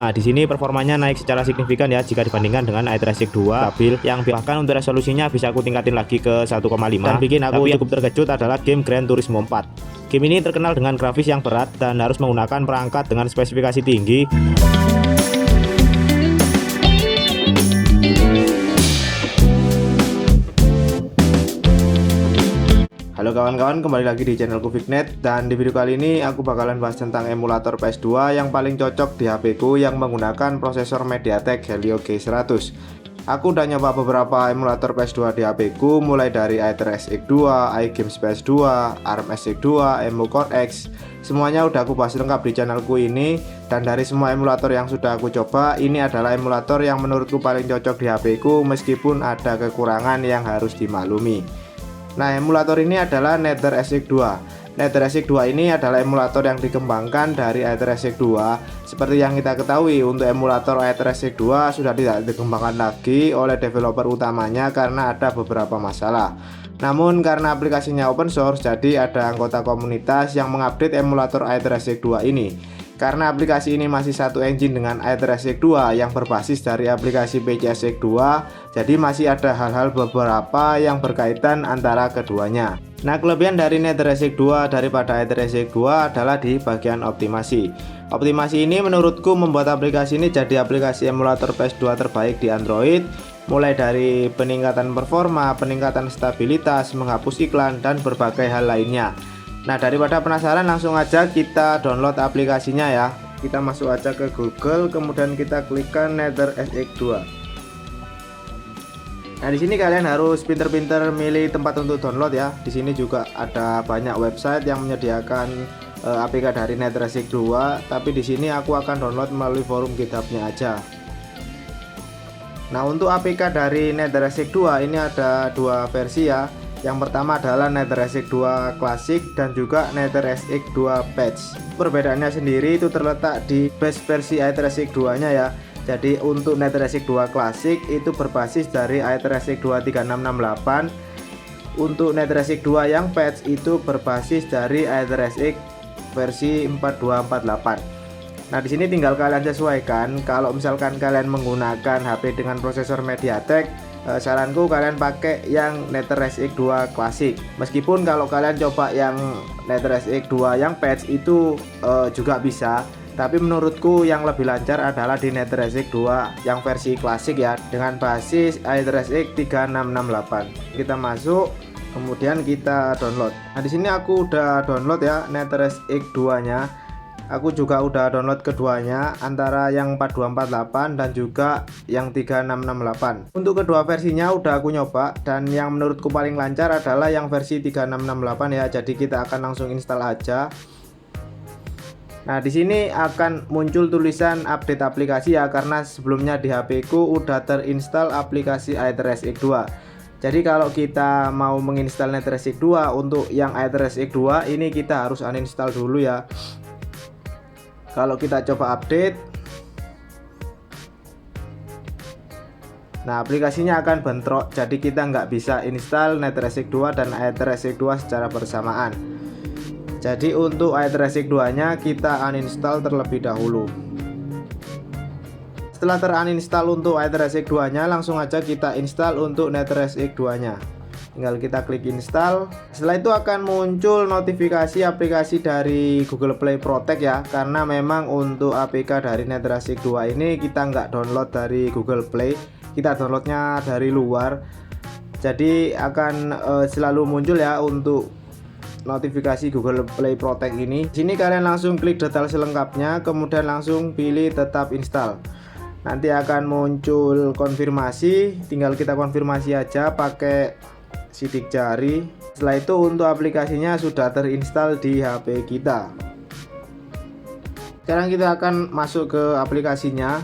Nah, di sini performanya naik secara signifikan ya jika dibandingkan dengan iTraffic 2 stabil, yang bahkan untuk resolusinya bisa aku tingkatin lagi ke 1,5. Dan bikin aku cukup terkejut adalah game Gran Turismo 4. Game ini terkenal dengan grafis yang berat dan harus menggunakan perangkat dengan spesifikasi tinggi. Halo kawan-kawan, kembali lagi di channelku Viknet. Dan di video kali ini aku bakalan bahas tentang emulator PS2 yang paling cocok di HP ku yang menggunakan prosesor MediaTek Helio G100. Aku udah nyoba beberapa emulator PS2 di HP ku, mulai dari iTraffic 2, iGames PS2, ARM SX2, EmuCore X. Semuanya udah aku bahas lengkap di channelku ini. Dan dari semua emulator yang sudah aku coba, ini adalah emulator yang menurutku paling cocok di HP ku, meskipun ada kekurangan yang harus dimaklumi. Nah, emulator ini adalah Nether SX2. Nether SX2 ini adalah emulator yang dikembangkan dari iTraffic 2. Seperti yang kita ketahui, untuk emulator iTraffic 2 sudah tidak dikembangkan lagi oleh developer utamanya karena ada beberapa masalah. Namun karena aplikasinya open source, jadi ada anggota komunitas yang mengupdate emulator iTraffic 2 ini. Karena aplikasi ini masih satu engine dengan iTraffic 2 yang berbasis dari aplikasi PCSX 2, jadi masih ada hal-hal beberapa yang berkaitan antara keduanya. Nah, kelebihan dari Nether SX 2 daripada iTraffic 2 adalah di bagian optimasi. Optimasi ini menurutku membuat aplikasi ini jadi aplikasi emulator PS2 terbaik di Android, mulai dari peningkatan performa, peningkatan stabilitas, menghapus iklan, dan berbagai hal lainnya. Nah, daripada penasaran, langsung aja kita download aplikasinya ya. Kita masuk aja ke Google, kemudian kita klikkan Nether SX 2. Nah, di sini kalian harus pinter-pinter milih tempat untuk download ya. Di sini juga ada banyak website yang menyediakan APK dari Nether SX 2, tapi di sini aku akan download melalui forum GitHub-nya aja. Nah, untuk APK dari Nether SX 2 ini ada dua versi ya. Yang pertama adalah Nether SX 2 Classic dan juga Nether SX 2 Patch. Perbedaannya sendiri itu terletak di base versi iTraffic 2 nya ya. Jadi untuk Nether SX 2 Classic itu berbasis dari iTraffic 2 3668. Untuk Nether SX 2 yang Patch itu berbasis dari iTraffic versi 4248. Nah, di sini tinggal kalian sesuaikan. Kalau misalkan kalian menggunakan HP dengan prosesor MediaTek, saranku kalian pakai yang Nether SX 2 Classic. Meskipun kalau kalian coba yang Nether SX 2 yang Patch itu juga bisa, tapi menurutku yang lebih lancar adalah di Nether SX 2 yang versi klasik ya, dengan basis iTraffic 3668. Kita masuk, kemudian kita download. Nah, di sini aku udah download ya Nether SX 2 nya. Aku juga udah download keduanya, antara yang 4248 dan juga yang 3668. Untuk kedua versinya udah aku nyoba, dan yang menurutku paling lancar adalah yang versi 3668 ya. Jadi kita akan langsung install aja. Nah, di sini akan muncul tulisan update aplikasi ya, karena sebelumnya di HP ku udah terinstall aplikasi iTraffic 2. Jadi kalau kita mau menginstal Nether SX 2 untuk yang iTraffic 2 ini, kita harus uninstall dulu ya. Kalau kita coba update, nah aplikasinya akan bentrok, jadi kita nggak bisa install Nether SX 2 dan iTraffic 2 secara bersamaan. Jadi untuk iTraffic 2 nya kita uninstall terlebih dahulu. Setelah teruninstall untuk iTraffic 2 nya, langsung aja kita install untuk Nether SX 2 nya. Tinggal kita klik install. Setelah itu akan muncul notifikasi aplikasi dari Google Play Protect ya, karena memang untuk APK dari Nether SX 2 ini kita nggak download dari Google Play, kita downloadnya dari luar. Jadi akan selalu muncul ya untuk notifikasi Google Play Protect ini. Di sini kalian langsung klik detail selengkapnya, kemudian langsung pilih tetap install. Nanti akan muncul konfirmasi, tinggal kita konfirmasi aja pakai sidik jari. Setelah itu untuk aplikasinya sudah terinstall di HP kita. Sekarang kita akan masuk ke aplikasinya.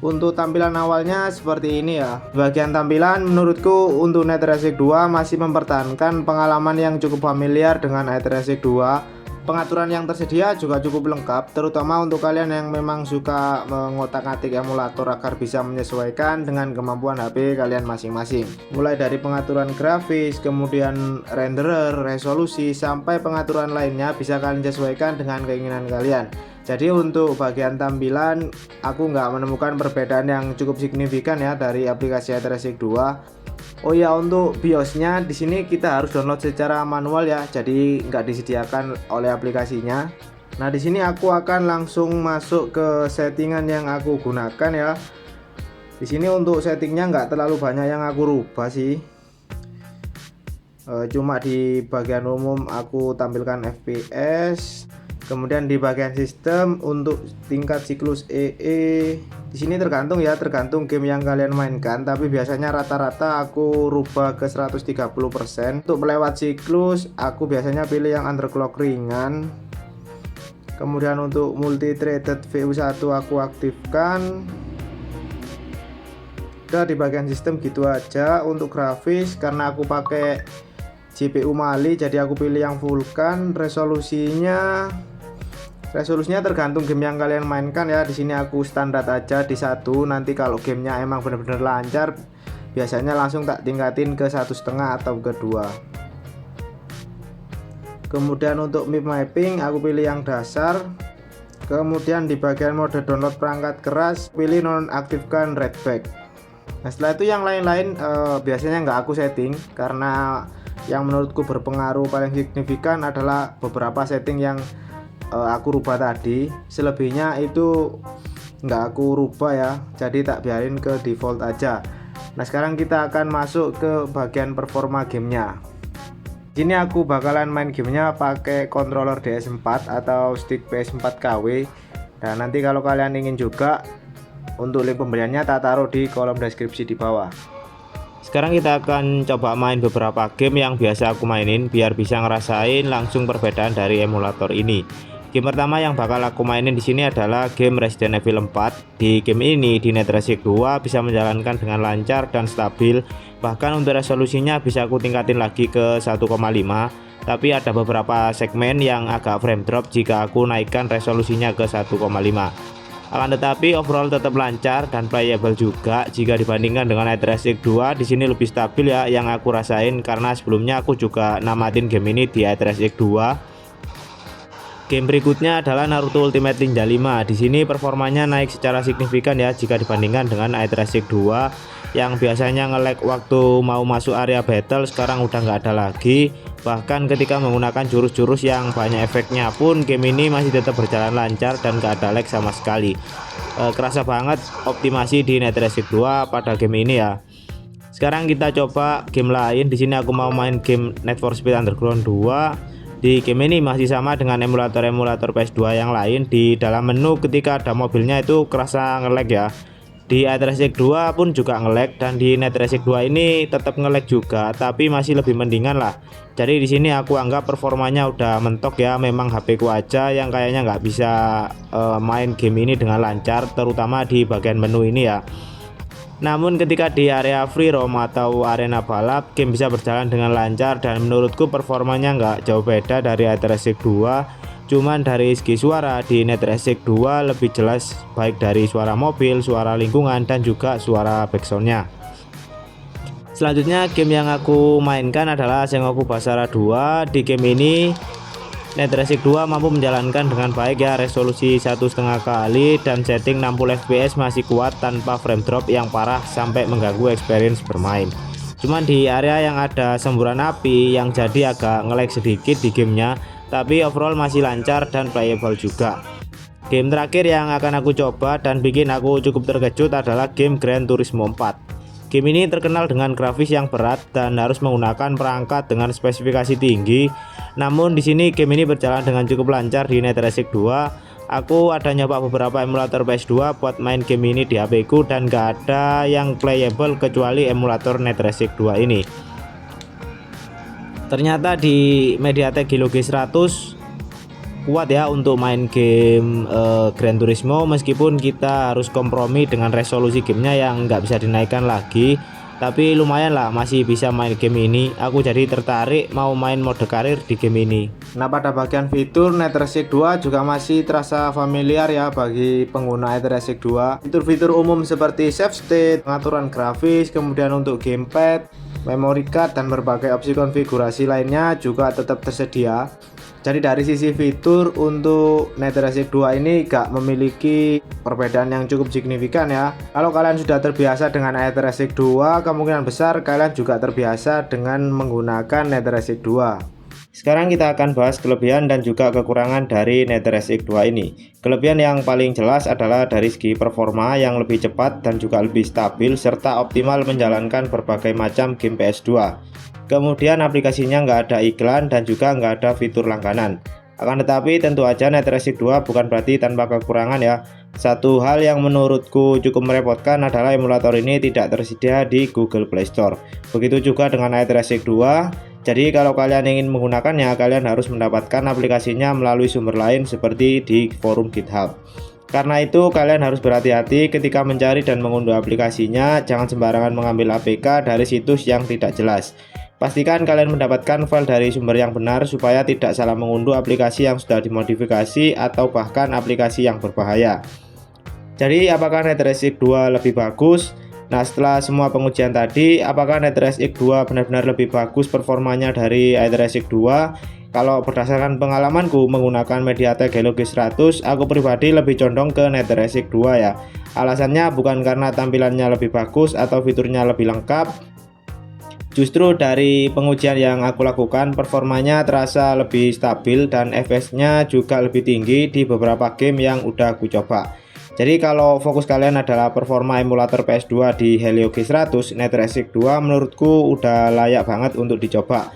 Untuk tampilan awalnya seperti ini ya. Bagian tampilan menurutku untuk Nether SX 2 masih mempertahankan pengalaman yang cukup familiar dengan iTraffic 2. Pengaturan yang tersedia juga cukup lengkap, terutama untuk kalian yang memang suka mengotak-atik emulator agar bisa menyesuaikan dengan kemampuan HP kalian masing-masing. Mulai dari pengaturan grafis, kemudian renderer, resolusi, sampai pengaturan lainnya bisa kalian sesuaikan dengan keinginan kalian. Jadi untuk bagian tampilan aku nggak menemukan perbedaan yang cukup signifikan ya dari aplikasi HydraSic 2. Oh ya, untuk BIOSnya di sini kita harus download secara manual ya, jadi nggak disediakan oleh aplikasinya. Nah di sini aku akan langsung masuk ke settingan yang aku gunakan ya. Di sini untuk settingnya nggak terlalu banyak yang aku rubah sih. Cuma di bagian umum aku tampilkan FPS. Kemudian di bagian sistem untuk tingkat siklus EE di sini tergantung game yang kalian mainkan, tapi biasanya rata-rata aku rubah ke 130%. Untuk melewat siklus aku biasanya pilih yang underclock ringan. Kemudian untuk multi threaded VU1 aku aktifkan. Udah, di bagian sistem gitu aja. Untuk grafis karena aku pakai GPU Mali jadi aku pilih yang Vulkan. Resolusinya tergantung game yang kalian mainkan ya. Di sini aku standar aja di 1. Nanti kalau gamenya emang bener-bener lancar biasanya langsung tak tingkatin ke 1,5 atau ke 2. Kemudian untuk map mapping aku pilih yang dasar. Kemudian di bagian mode download perangkat keras pilih nonaktifkan readback. Nah setelah itu yang lain-lain biasanya nggak aku setting, karena yang menurutku berpengaruh paling signifikan adalah beberapa setting yang aku rubah tadi. Selebihnya itu nggak aku rubah ya, jadi tak biarin ke default aja. Nah sekarang kita akan masuk ke bagian performa gamenya. Ini aku bakalan main gamenya pakai controller DS4 atau stick PS4 KW. Dan nanti kalau kalian ingin juga, untuk link pembeliannya tak taruh di kolom deskripsi di bawah. Sekarang kita akan coba main beberapa game yang biasa aku mainin biar bisa ngerasain langsung perbedaan dari emulator ini. Game pertama yang bakal aku mainin di sini adalah game Resident Evil 4. Di game ini di NetResic 2 bisa menjalankan dengan lancar dan stabil. Bahkan untuk resolusinya bisa aku tingkatin lagi ke 1,5. Tapi ada beberapa segmen yang agak frame drop jika aku naikkan resolusinya ke 1,5. Akan tetapi overall tetap lancar dan playable juga jika dibandingkan dengan HydraSic 2. Di sini lebih stabil ya yang aku rasain, karena sebelumnya aku juga namatin game ini di HydraSic 2. Game berikutnya adalah Naruto Ultimate Ninja 5. Di sini performanya naik secara signifikan ya jika dibandingkan dengan HydraSic 2 yang biasanya nge-lag waktu mau masuk area battle, sekarang udah nggak ada lagi. Bahkan ketika menggunakan jurus-jurus yang banyak efeknya pun game ini masih tetap berjalan lancar dan gak ada lag sama sekali. Kerasa banget optimasi di NetResic 2 pada game ini ya. Sekarang kita coba game lain. Di sini aku mau main game Need for Speed Underground 2. Di game ini masih sama dengan emulator-emulator PS2 yang lain. Di dalam menu ketika ada mobilnya itu kerasa nge-lag ya. Di HydraSic 2 pun juga nge-lag, dan di NetResic 2 ini tetap nge-lag juga, tapi masih lebih mendingan lah. Jadi di sini aku anggap performanya udah mentok ya. Memang HP ku aja yang kayaknya nggak bisa main game ini dengan lancar, terutama di bagian menu ini ya. Namun ketika di area free roam atau arena balap, game bisa berjalan dengan lancar dan menurutku performanya nggak jauh beda dari HydraSic 2. Cuman dari segi suara di NetResic 2 lebih jelas, baik dari suara mobil, suara lingkungan, dan juga suara backsoundnya. Selanjutnya game yang aku mainkan adalah Sengoku Basara 2. Di game ini NetResic 2 mampu menjalankan dengan baik ya, resolusi 1,5 kali dan setting 60 fps masih kuat tanpa frame drop yang parah sampai mengganggu experience bermain. Cuman di area yang ada semburan api yang jadi agak nge-lag sedikit di gamenya, tapi overall masih lancar dan playable juga. Game terakhir yang akan aku coba dan bikin aku cukup terkejut adalah game Gran Turismo 4. Game ini terkenal dengan grafis yang berat dan harus menggunakan perangkat dengan spesifikasi tinggi. Namun di sini game ini berjalan dengan cukup lancar di NetResic 2. Aku ada nyoba beberapa emulator PS2 buat main game ini di HP ku dan gak ada yang playable kecuali emulator NetResic 2 ini. Ternyata di MediaTek Helio G100 kuat ya untuk main game Gran Turismo, meskipun kita harus kompromi dengan resolusi gamenya yang nggak bisa dinaikkan lagi. Tapi lumayan lah masih bisa main game ini. Aku jadi tertarik mau main mode karir di game ini. Nah pada bagian fitur, NetResic 2 juga masih terasa familiar ya bagi pengguna NetResic 2. Fitur-fitur umum seperti save state, pengaturan grafis, kemudian untuk gamepad, memory card, dan berbagai opsi konfigurasi lainnya juga tetap tersedia. Jadi dari sisi fitur untuk NetherResix 2 ini gak memiliki perbedaan yang cukup signifikan ya. Kalau kalian sudah terbiasa dengan NetherResix 2, kemungkinan besar kalian juga terbiasa dengan menggunakan NetherResix 2. Sekarang kita akan bahas kelebihan dan juga kekurangan dari NetherResix 2 ini. Kelebihan yang paling jelas adalah dari segi performa yang lebih cepat dan juga lebih stabil serta optimal menjalankan berbagai macam game PS2. Kemudian aplikasinya nggak ada iklan dan juga nggak ada fitur langganan. Akan tetapi tentu aja NetherResix 2 bukan berarti tanpa kekurangan ya. Satu hal yang menurutku cukup merepotkan adalah emulator ini tidak tersedia di Google Play Store. Begitu juga dengan NetherResix 2. Jadi kalau kalian ingin menggunakannya, kalian harus mendapatkan aplikasinya melalui sumber lain seperti di forum GitHub. Karena itu kalian harus berhati-hati ketika mencari dan mengunduh aplikasinya. Jangan sembarangan mengambil APK dari situs yang tidak jelas. Pastikan kalian mendapatkan file dari sumber yang benar supaya tidak salah mengunduh aplikasi yang sudah dimodifikasi atau bahkan aplikasi yang berbahaya. Jadi apakah NetherResix 2 lebih bagus? Nah, setelah semua pengujian tadi, apakah NetherResix 2 benar-benar lebih bagus performanya dari NetherResix 2? Kalau berdasarkan pengalamanku menggunakan MediaTek Helio G100, aku pribadi lebih condong ke NetherResix 2 ya. Alasannya bukan karena tampilannya lebih bagus atau fiturnya lebih lengkap. Justru dari pengujian yang aku lakukan, performanya terasa lebih stabil dan FPS-nya juga lebih tinggi di beberapa game yang udah aku coba. Jadi kalau fokus kalian adalah performa emulator PS2 di Helio G100, NetherResix 2 menurutku udah layak banget untuk dicoba.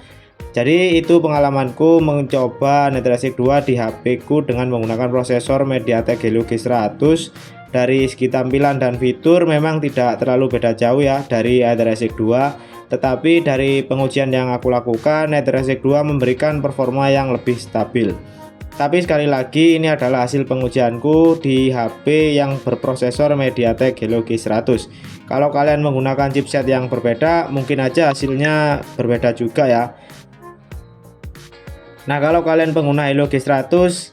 Jadi itu pengalamanku mencoba NetherResix 2 di HP ku dengan menggunakan prosesor MediaTek Helio G100. Dari segi tampilan dan fitur memang tidak terlalu beda jauh ya dari NetherResix 2. Tetapi dari pengujian yang aku lakukan, NetherResix 2 memberikan performa yang lebih stabil. Tapi sekali lagi ini adalah hasil pengujianku di HP yang berprosesor MediaTek Helio G100. Kalau kalian menggunakan chipset yang berbeda, mungkin aja hasilnya berbeda juga ya. Nah, kalau kalian pengguna Helio G100,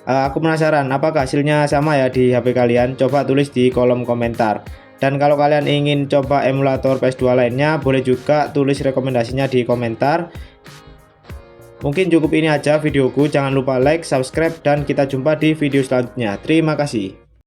aku penasaran apakah hasilnya sama ya di HP kalian? Coba tulis di kolom komentar. Dan kalau kalian ingin coba emulator PS2 lainnya, boleh juga tulis rekomendasinya di komentar. Mungkin cukup ini aja videoku, jangan lupa like, subscribe, dan kita jumpa di video selanjutnya. Terima kasih.